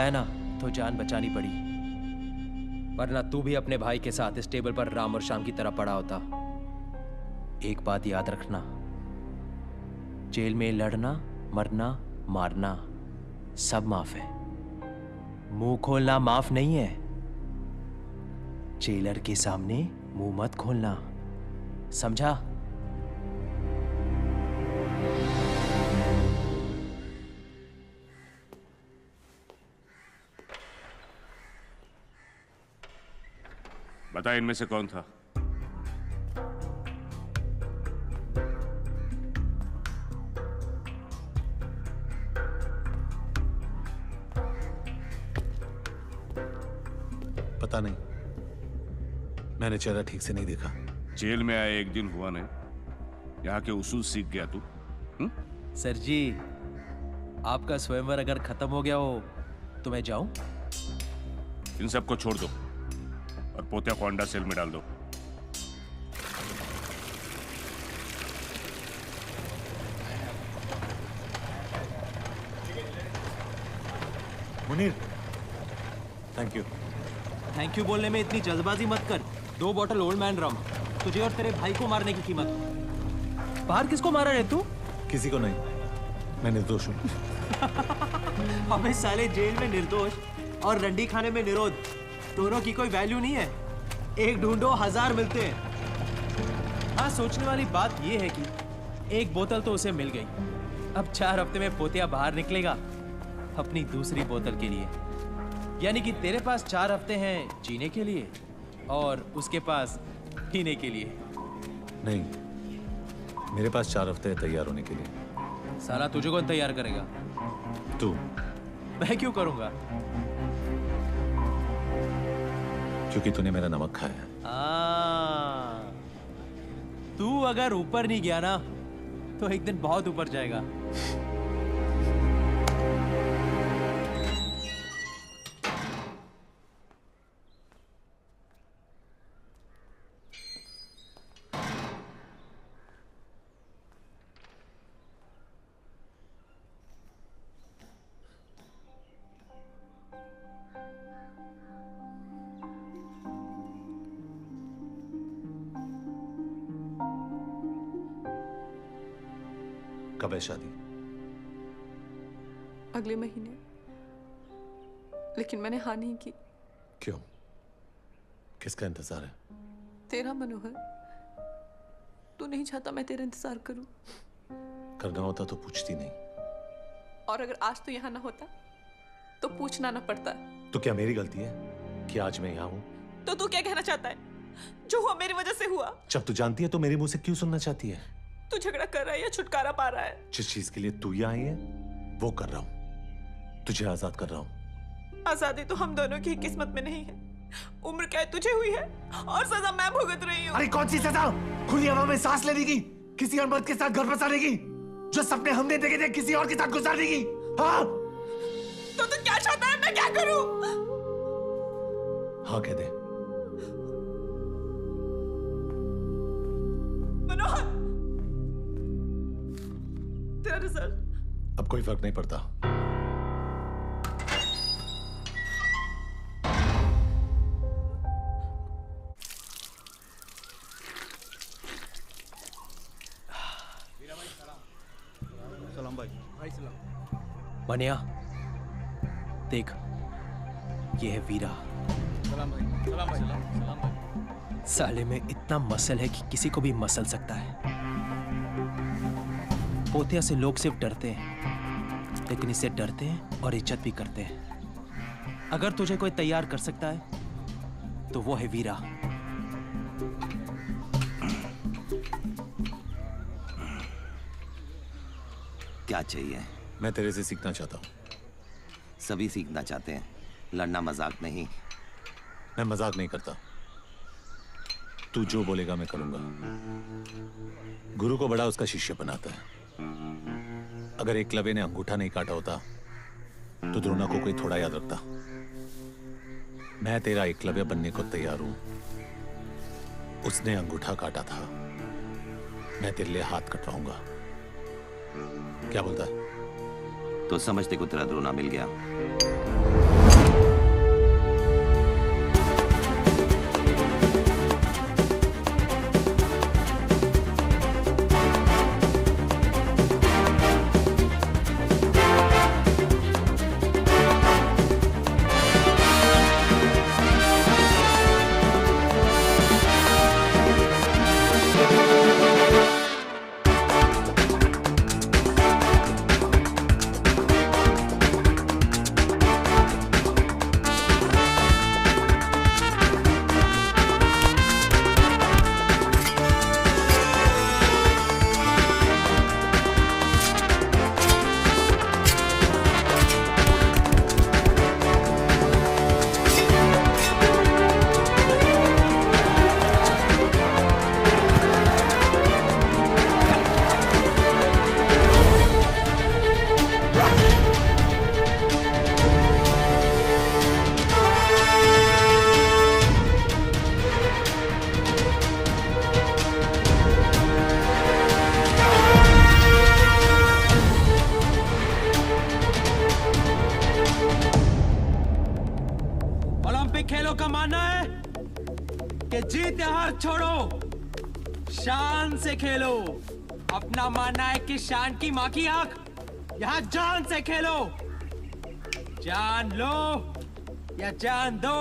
आया ना तो जान बचानी पड़ी, वरना तू भी अपने भाई के साथ इस टेबल पर राम और श्याम की तरह पड़ा होता। एक बात याद रखना, जेल में लड़ना, मरना, मारना सब माफ है, मुंह खोलना माफ नहीं है। जेलर के सामने मुंह मत खोलना, समझा? बता इनमें से कौन था? पता नहीं, मैंने चेहरा ठीक से नहीं देखा। जेल में आए एक दिन हुआ नहीं, यहाँ के उसूल सीख गया तू? सर जी, आपका स्वयंवर अगर खत्म हो गया हो तो मैं जाऊं? इन सबको छोड़ दो और पोतिया को अंडा सेल में डाल दो। Munir, thank you. Thank you बोलने में इतनी जल्दबाजी मत कर। 2 बॉटल ओल्ड मैन रम, तुझे और तेरे भाई को मारने की कीमत। बाहर किसको मारा रे तू? किसी को नहीं, मैं निर्दोष हूँ। अबे साले, जेल में निर्दोष और रंडी खाने में निरोध, दोनों की कोई वैल्यू नहीं है। एक ढूंढो 1000 मिलते हैं। हाँ, सोचने वाली बात यह है कि एक बोतल तो उसे मिल गई। अब 4 हफ्ते में पोतिया बाहर निकलेगा अपनी दूसरी बोतल के लिए। यानी कि तेरे पास 4 हफ्ते हैं जीने के लिए और उसके पास पीने के लिए। नहीं, मेरे पास 4 हफ्ते हैं तैयार होने के लिए। साला तुझे कौन तैयार करेगा? तू। मैं क्यों करूंगा? क्योंकि तूने मेरा नमक खाया है। तू अगर ऊपर नहीं गया ना तो एक दिन बहुत ऊपर जाएगा। कब है शादी? अगले महीने, लेकिन मैंने हाँ नहीं की। क्यों? किसका इंतजार है? तेरा मनोहर। तू नहीं चाहता मैं तेरा इंतजार करूं? करना होता तो पूछती नहीं। और अगर आज तू यहाँ ना होता तो पूछना ना पड़ता। तो क्या मेरी गलती है कि आज मैं यहाँ हूँ? तो तू क्या कहना चाहता है? जो हुआ मेरी वजह से हुआ। जब तू जानती है तो मेरे मुंह से क्यों सुनना चाहती है? तू झगड़ा कर रहा है या छुटकारा पा रहा है? जिस चीज के लिए तू यहाँ आई है वो कर रहा हूँ। तुझे आजाद कर रहा हूँ। आजादी तो हम दोनों की किस्मत में नहीं है। उम्र कैद तुझे हुई है और सजा मैं भुगत रही हूँ। अरे कौन सी सजा? खुली हवा में सांस लेने की, किसी और मर्द के साथ घर बसाने की, जो सपने हमने देखे थे किसी और के साथ गुजारने की। हाँ? तो तू क्या चाहता है मैं क्या करूँ? हाँ कह दे। मनोहर, तेरा रिजल्ट। अब कोई फर्क नहीं पड़ता। सलाम भाई। भाई सलाम। मनिया देख, ये है वीरा। सलाम भाई। सलाम भाई। सलाम भाई। साले में इतना मसल है कि किसी को भी मसल सकता है। पोतिया से लोग सिर्फ डरते हैं, लेकिन इससे डरते हैं और इज्जत भी करते हैं। अगर तुझे कोई तैयार कर सकता है तो वो है वीरा। क्या चाहिए? मैं तेरे से सीखना चाहता हूँ। सभी सीखना चाहते हैं, लड़ना मजाक नहीं। मैं मजाक नहीं करता। तू जो बोलेगा मैं करूंगा। गुरु को बड़ा उसका शिष्य बनाता है। अगर एकलव्य ने अंगूठा नहीं काटा होता तो द्रोणा को कोई थोड़ा याद रखता। मैं तेरा एकलव्य बनने को तैयार हूं। उसने अंगूठा काटा था, मैं तेरे लिए हाथ कटवाऊंगा। क्या बोलता है? तो समझते को तेरा द्रोणा मिल गया। शान से खेलो। अपना मानना है कि शान की माँ की आंख, यहाँ जान से खेलो। जान लो या जान दो।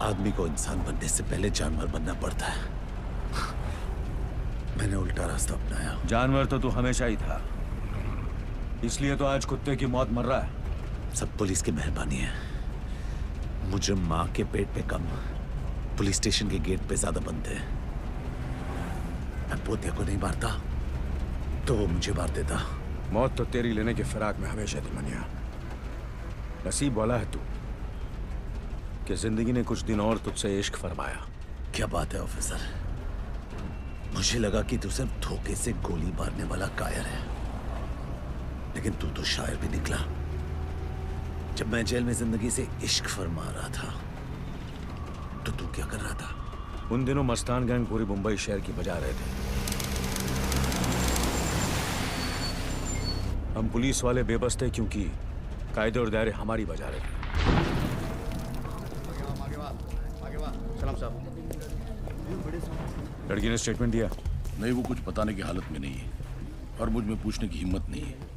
आदमी को इंसान बनने से पहले जानवर बनना पड़ता है। मैंने उल्टा रास्ता अपनाया। जानवर तो तू हमेशा ही था, इसलिए तो आज कुत्ते की मौत मर रहा है। सब पुलिस की मेहरबानी है। मुजरिम माँ के पेट पे कम, पुलिस स्टेशन के गेट पे ज्यादा बनते हैं। मैं पोतिया को नहीं मारता तो वो मुझे मार देता। मौत तो तेरी लेने के फिराक में हमेशा थी मनिया। नसीब वाला है तू कि जिंदगी ने कुछ दिन और तुझसे इश्क फरमाया। क्या बात है ऑफिसर, मुझे लगा कि तू सिर्फ धोखे से गोली मारने वाला कायर है, लेकिन तू तो शायर भी निकला। जब मैं जेल में जिंदगी से इश्क फरमा रहा था तो तू क्या कर रहा था? उन दिनों मस्तान गैंग पूरी मुंबई शहर की बजा रहे थे। हम पुलिस वाले बेबस थे क्योंकि कायदे और दायरे हमारी बजा रहे थे। सलाम साहब। लड़की ने स्टेटमेंट दिया? नहीं, वो कुछ बताने की हालत में नहीं है और मुझ में पूछने की हिम्मत नहीं है।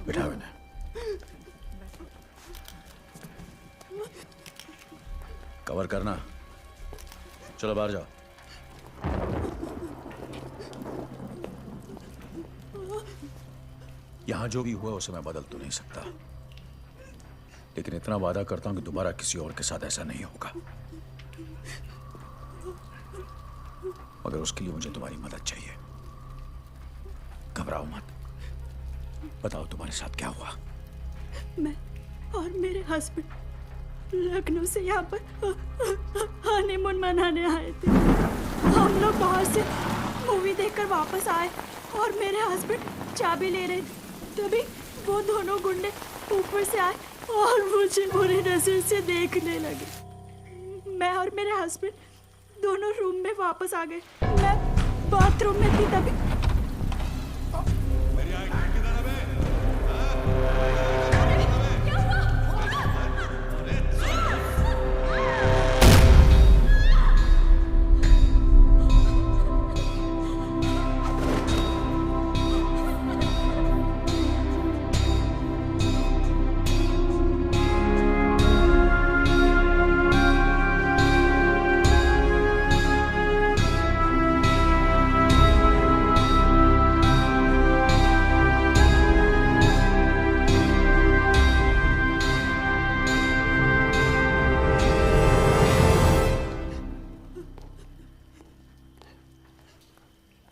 बिठाओ इन्हें। कवर करना। चलो बाहर जाओ। यहां जो भी हुआ उसे मैं बदल तो नहीं सकता, लेकिन इतना वादा करता हूं कि दोबारा किसी और के साथ ऐसा नहीं होगा। मगर उसके लिए मुझे तुम्हारी मदद चाहिए। घबराओ मत, बताओ तुम्हारे साथ क्या हुआ। मैं और मेरे हस्बैंड लखनऊ से यहाँ पर हनीमून मनाने आए थे। हम लोग बाहर से मूवी देखकर वापस आए और मेरे हस्बैंड चाबी ले रहे थे, तभी वो दोनों गुंडे ऊपर से आए और मुझे बुरी नजर से देखने लगे। मैं और मेरे हस्बैंड दोनों रूम में वापस आ गए। मैं बाथरूम में थी तभी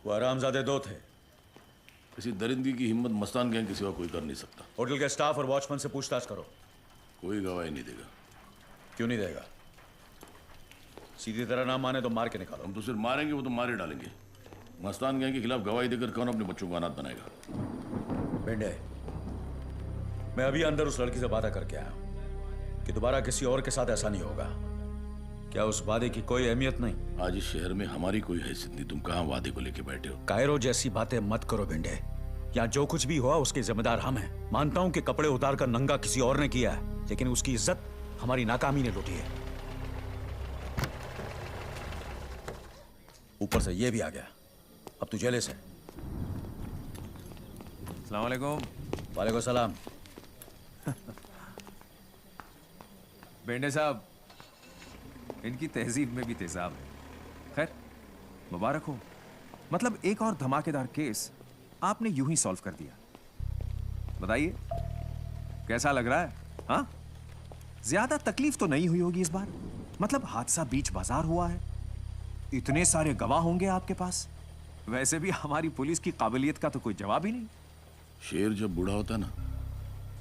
वो हरामजादे दो थे, किसी दरिंदगी की हिम्मत मस्तान गैंग के सिवा कोई कर नहीं सकता। होटल के स्टाफ और वॉचमैन से पूछताछ करो। कोई गवाही नहीं देगा। क्यों नहीं देगा? सीधी तरह ना माने तो मार के निकालो। हम तो सिर्फ मारेंगे, वो तो मारे डालेंगे। मस्तान गैंग के खिलाफ गवाही देकर कौन अपने बच्चों को अनाथ बनाएगा? बेंडे, मैं अभी अंदर उस लड़की से वादा करके आया कि दोबारा किसी और के साथ ऐसा नहीं होगा। क्या उस वादे की कोई अहमियत नहीं? आज इस शहर में हमारी कोई हैसियत नहीं। तुम कहाँ वादे को लेके बैठे हो? कायरो जैसी बातें मत करो बेंडे। यहाँ जो कुछ भी हुआ उसके जिम्मेदार हम हैं। मानता हूं कि कपड़े उतार कर नंगा किसी और ने किया है, लेकिन उसकी इज्जत हमारी नाकामी ने लूटी है। ऊपर से ये भी आ गया। अब तू जेले से। अस्सलाम वालेकुम। वालेकुम सलाम। बेंडे साहब, इनकी तहजीब में भी तेजाब है। खैर, मुबारक हो। मतलब एक और धमाकेदार केस आपने यूं ही सॉल्व कर दिया। बताइए कैसा लग रहा है? हाँ, ज्यादा तकलीफ तो नहीं हुई होगी इस बार। मतलब हादसा बीच बाजार हुआ है, इतने सारे गवाह होंगे आपके पास। वैसे भी हमारी पुलिस की काबिलियत का तो कोई जवाब ही नहीं। शेर जब बूढ़ा होता है ना,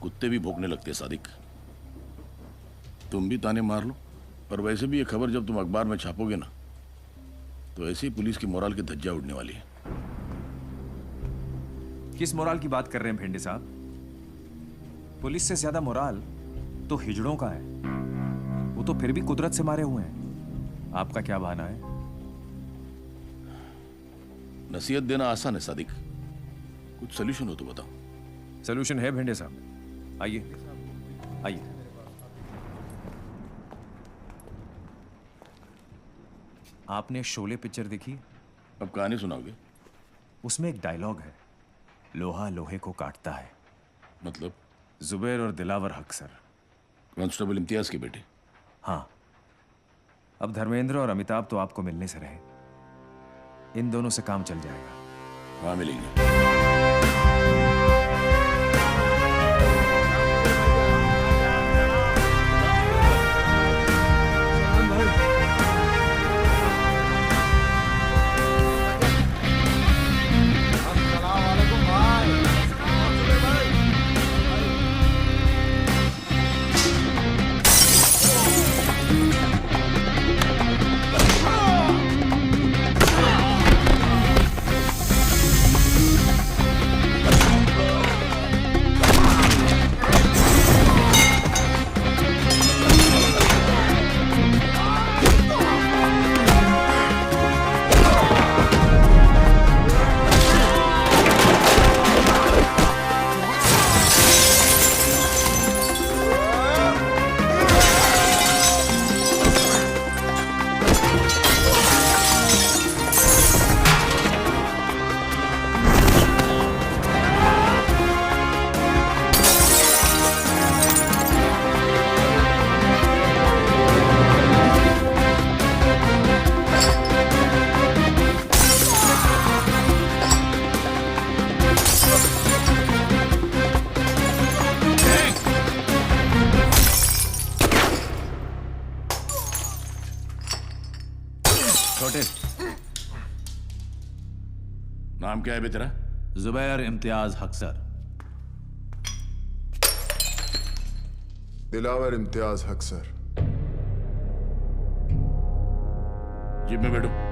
कुत्ते भी भौंकने लगते हैं सादिक। तुम भी ताने मार लो, पर वैसे भी ये खबर जब तुम अखबार में छापोगे ना, तो ऐसे ही पुलिस की मोराल की धज्जियां उड़ने वाली है। किस मोराल की बात कर रहे हैं भेंडे साहब? पुलिस से ज्यादा मोराल तो हिजड़ों का है। वो तो फिर भी कुदरत से मारे हुए हैं। आपका क्या बहाना है? नसीहत देना आसान है सादिक, कुछ सोल्यूशन हो तो बताओ। सोल्यूशन है भेंडे साहब, आइए आइए। आपने शोले पिक्चर देखी? अब कहानी सुनाओगे? उसमें एक डायलॉग है, लोहा लोहे को काटता है। मतलब? जुबैर और दिलावर हक सर, कांस्टेबल इम्तियाज के बेटे। हाँ, अब धर्मेंद्र और अमिताभ तो आपको मिलने से रहे। इन दोनों से काम चल जाएगा। हाँ, मिलेंगे। नाम क्या है बे तेरा? जुबैर इम्तियाज हक सर। दिलावर इम्तियाज हक सर। जिप में बैठो।